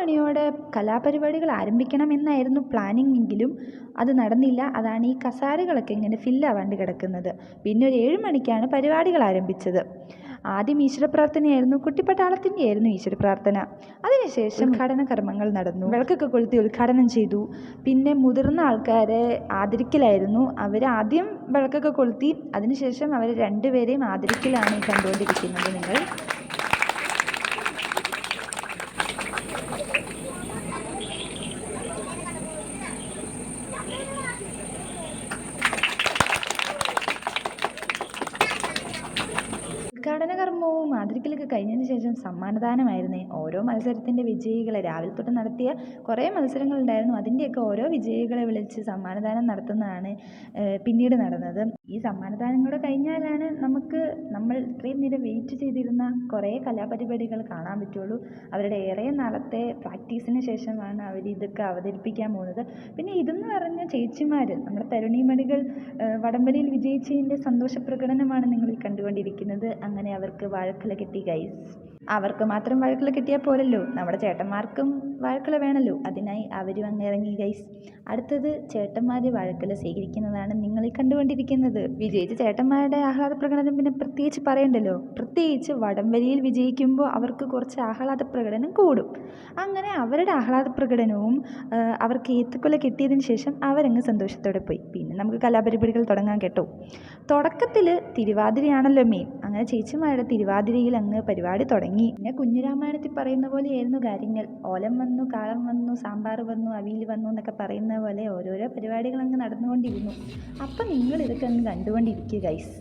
മണിയോടെ കലാപരിപാടികൾ ആരംഭിക്കണമെന്നായിരുന്നു പ്ലാനിങ് എങ്കിലും അത് നടന്നില്ല. അതാണ് ഈ കസാരകളൊക്കെ ഇങ്ങനെ ഫില്ലാവാണ്ട് കിടക്കുന്നത്. പിന്നെ ഒരു 7 മണിക്കാണ് പരിപാടികൾ ആരംഭിച്ചത്. ആദ്യം ഈശ്വരപ്രാർത്ഥനയായിരുന്നു. കുട്ടിപ്പട്ടാളത്തിൻ്റെ ആയിരുന്നു ഈശ്വരപ്രാർത്ഥന. അതിനുശേഷം ഉദ്ഘാടന കർമ്മങ്ങൾ നടന്നു. വിളക്കൊക്കെ കൊളുത്തി ഉദ്ഘാടനം ചെയ്തു. പിന്നെ മുതിർന്ന ആൾക്കാരെ ആദരിക്കലായിരുന്നു. അവർ ആദ്യം വിളക്കൊക്കെ കൊളുത്തി, അതിനുശേഷം അവർ രണ്ടുപേരെയും ആദരിക്കലാണ് ഈ കണ്ടുകൊണ്ടിരിക്കുന്നത് നിങ്ങൾ. ഉദ്ഘാടന കർമ്മവും ആദരിക്കലൊക്കെ കഴിഞ്ഞതിന് ശേഷം സമ്മാനദാനമായിരുന്നേ. ഓരോ മത്സരത്തിൻ്റെ വിജയികളെ രാവിലെ തൊട്ട് നടത്തിയ കുറേ മത്സരങ്ങളുണ്ടായിരുന്നു. അതിൻ്റെയൊക്കെ ഓരോ വിജയികളെ വിളിച്ച് സമ്മാനദാനം നടത്തുന്നതാണ് പിന്നീട് നടന്നത്. ഈ സമ്മാനദാനം കൂടെ കഴിഞ്ഞാലാണ് നമ്മൾ ഇത്രയും നേരം വെയിറ്റ് ചെയ്തിരുന്ന കുറേ കലാപരിപാടികൾ കാണാൻ പറ്റുള്ളൂ. അവരുടെ ഏറെ നാളത്തെ പ്രാക്ടീസിന് ശേഷമാണ് അവർ ഇതൊക്കെ അവതരിപ്പിക്കാൻ പോകുന്നത്. പിന്നെ ഇതെന്ന് പറഞ്ഞ ചേച്ചിമാർ, നമ്മുടെ തരുണിമണികൾ വടംവലിയിൽ വിജയിച്ചതിൻ്റെ സന്തോഷ പ്രകടനമാണ് നിങ്ങൾ ഈ കണ്ടുകൊണ്ടിരിക്കുന്നത്. അങ്ങനെ അവർക്ക് വാഴക്കുല കിട്ടി ഗൈസ്. അവർക്ക് മാത്രം വാഴക്കുല കിട്ടിയാൽ പോരല്ലോ, നമ്മുടെ ചേട്ടന്മാർക്കും വാഴക്കുല വേണമല്ലോ. അതിനായി അവരും അങ്ങ് ഇറങ്ങി ഗൈസ്. അടുത്തത് ചേട്ടന്മാർ വാഴക്കുല സ്വീകരിക്കുന്നതാണ് നിങ്ങൾ ഈ കണ്ടുകൊണ്ടിരിക്കുന്നത്. വിജയിച്ച ചേട്ടന്മാരുടെ ആഹ്ലാദ പ്രകടനം പിന്നെ പ്രത്യേകിച്ച് പറയണ്ടല്ലോ. പ്രത്യേകിച്ച് വടംവലിയിൽ വിജയിക്കുമ്പോൾ അവർക്ക് കുറച്ച് ആഹ്ലാദ പ്രകടനം കൂടും. അങ്ങനെ അവരുടെ ആഹ്ലാദ പ്രകടനവും അവർക്ക് ഏത്തക്കുല കിട്ടിയതിന് ശേഷം അവരങ്ങ് സന്തോഷത്തോടെ പോയി. പിന്നെ നമുക്ക് കലാപരിപാടികൾ തുടങ്ങാൻ കേട്ടോ. തുടക്കത്തിൽ തിരുവാതിരയാണല്ലോ മെയിൻ. അങ്ങനെ ചേച്ചിമാരുടെ തിരുവാതിരയിൽ അങ്ങ് പരിപാടി തുടങ്ങി. പിന്നെ കുഞ്ഞുരാമായണത്തിൽ പറയുന്ന പോലെയായിരുന്നു കാര്യങ്ങൾ. ഓലം വന്നു, കാളം വന്നു, സാമ്പാർ വന്നു, അവിയൽ വന്നു എന്നൊക്കെ പറയുന്ന പോലെ ഓരോരോ പരിപാടികൾ അങ്ങ് നടന്നുകൊണ്ടിരുന്നു. അപ്പം നിങ്ങൾ ഇതൊക്കെ അങ്ങ് കണ്ടുകൊണ്ടിരിക്കുക ഗൈസ്.